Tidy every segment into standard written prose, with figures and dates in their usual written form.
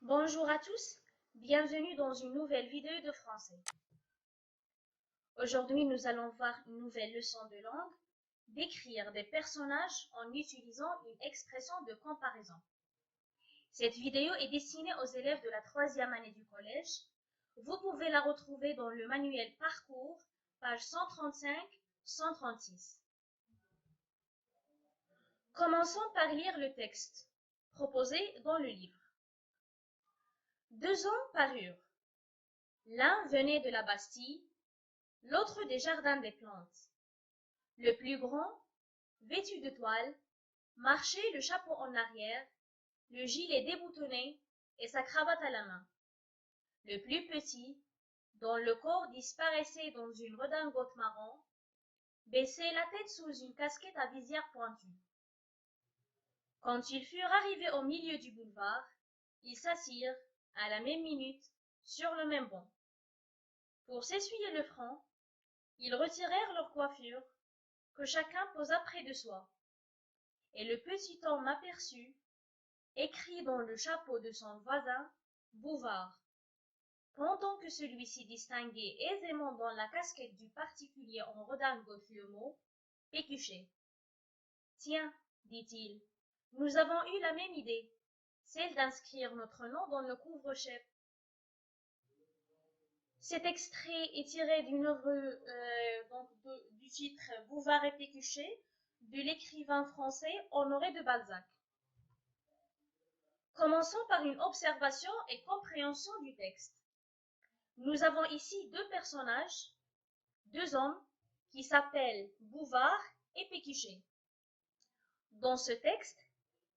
Bonjour à tous, bienvenue dans une nouvelle vidéo de français. Aujourd'hui, nous allons voir une nouvelle leçon de langue, décrire des personnages en utilisant une expression de comparaison. Cette vidéo est destinée aux élèves de la 3e année du collège. Vous pouvez la retrouver dans le manuel Parcours, page 135-136. Commençons par lire le texte proposé dans le livre. 2 hommes parurent. L'un venait de la Bastille, l'autre des jardins des plantes. Le plus grand, vêtu de toile, marchait le chapeau en arrière, le gilet déboutonné et sa cravate à la main. Le plus petit, dont le corps disparaissait dans une redingote marron, baissait la tête sous une casquette à visière pointue. Quand ils furent arrivés au milieu du boulevard, ils s'assirent, à la même minute, sur le même banc. Pour s'essuyer le front, ils retirèrent leurs coiffures, que chacun posa près de soi. Et le petit homme aperçut, écrit dans le chapeau de son voisin, Bouvard, pendant que celui-ci distinguait aisément dans la casquette du particulier en redingote le mot Pécuchet. Tiens, dit-il, nous avons eu la même idée, celle d'inscrire notre nom dans le couvre-chef. Cet extrait est tiré d'une œuvre du titre Bouvard et Pécuchet de l'écrivain français Honoré de Balzac. Commençons par une observation et compréhension du texte. Nous avons ici deux personnages, deux hommes, qui s'appellent Bouvard et Pécuchet. Dans ce texte,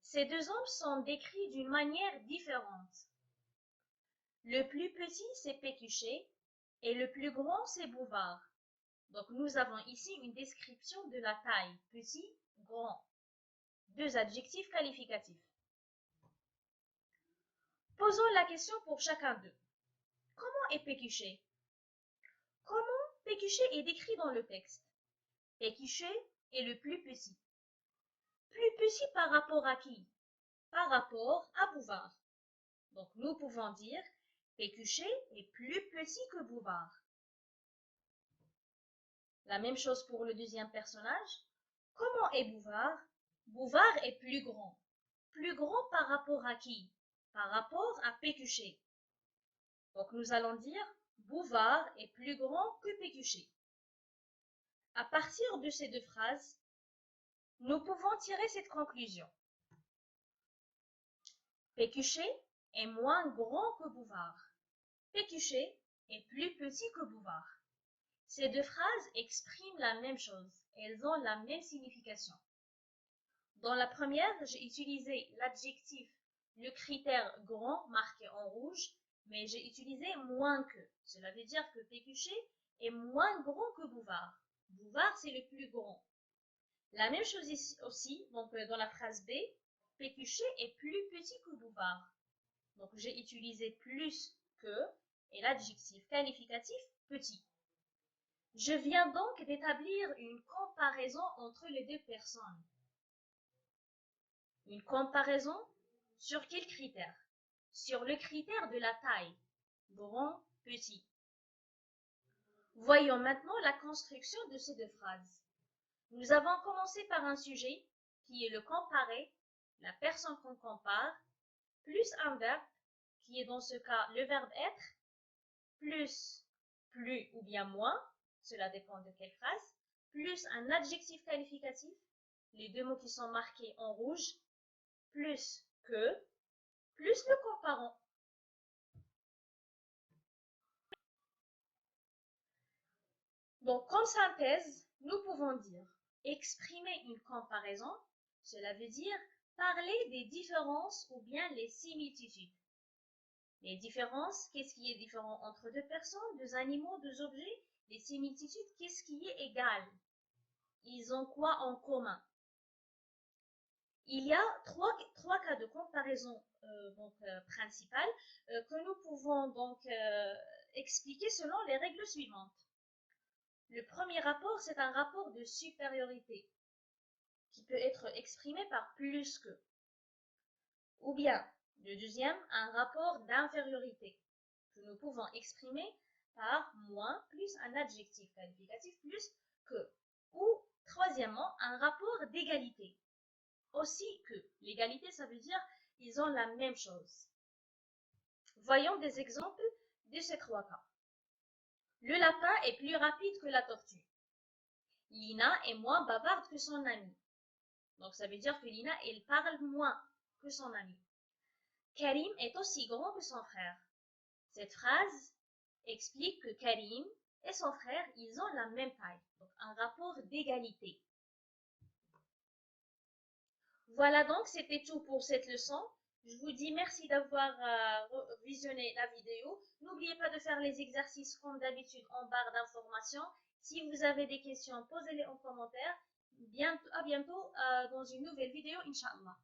ces deux hommes sont décrits d'une manière différente. Le plus petit, c'est Pécuchet, et le plus grand, c'est Bouvard. Donc nous avons ici une description de la taille, petit, grand. Deux adjectifs qualificatifs. Posons la question pour chacun d'eux. Comment est Pécuchet? Comment Pécuchet est décrit dans le texte? Pécuchet est le plus petit. Plus petit par rapport à qui? Par rapport à Bouvard. Donc nous pouvons dire Pécuchet est plus petit que Bouvard. La même chose pour le deuxième personnage. Comment est Bouvard? Bouvard est plus grand. Plus grand par rapport à qui? Par rapport à Pécuchet. Donc nous allons dire Bouvard est plus grand que Pécuchet. À partir de ces deux phrases, nous pouvons tirer cette conclusion. Pécuchet est moins grand que Bouvard. Pécuchet est plus petit que Bouvard. Ces deux phrases expriment la même chose. Elles ont la même signification. Dans la première, j'ai utilisé l'adjectif, le critère grand marqué en rouge, mais j'ai utilisé moins que. Cela veut dire que Pécuchet est moins grand que Bouvard. Bouvard, c'est le plus grand. La même chose ici aussi, donc dans la phrase B, Pécuchet est plus petit que Bouvard. Donc j'ai utilisé plus que et l'adjectif qualificatif petit. Je viens donc d'établir une comparaison entre les deux personnes. Une comparaison sur quel critère? Sur le critère de la taille, grand, petit. Voyons maintenant la construction de ces deux phrases. Nous avons commencé par un sujet qui est le comparer, la personne qu'on compare, plus un verbe qui est dans ce cas le verbe être, plus ou bien moins, cela dépend de quelle phrase, plus un adjectif qualificatif, les deux mots qui sont marqués en rouge, plus que, plus le comparant. Donc, comme synthèse, nous pouvons dire exprimer une comparaison, cela veut dire parler des différences ou bien les similitudes. Les différences, qu'est-ce qui est différent entre deux personnes, deux animaux, deux objets? Les similitudes, qu'est-ce qui est égal? Ils ont quoi en commun? Il y a trois cas de comparaison principales que nous pouvons donc expliquer selon les règles suivantes. Le premier rapport, c'est un rapport de supériorité qui peut être exprimé par plus que. Ou bien, Le deuxième, un rapport d'infériorité que nous pouvons exprimer par moins plus un adjectif qualificatif plus que. Ou troisièmement, un rapport d'égalité. Aussi que. L'égalité, ça veut dire ils ont la même chose. Voyons des exemples de ces trois cas. Le lapin est plus rapide que la tortue. Lina est moins bavarde que son amie. Donc ça veut dire que Lina, elle parle moins que son amie. Karim est aussi grand que son frère. Cette phrase explique que Karim et son frère, ils ont la même taille. Donc un rapport d'égalité. Voilà donc, c'était tout pour cette leçon. Je vous dis merci d'avoir visionné la vidéo. N'oubliez pas de faire les exercices comme d'habitude en barre d'informations. Si vous avez des questions, posez-les en commentaire. À bientôt dans une nouvelle vidéo, Inch'Allah.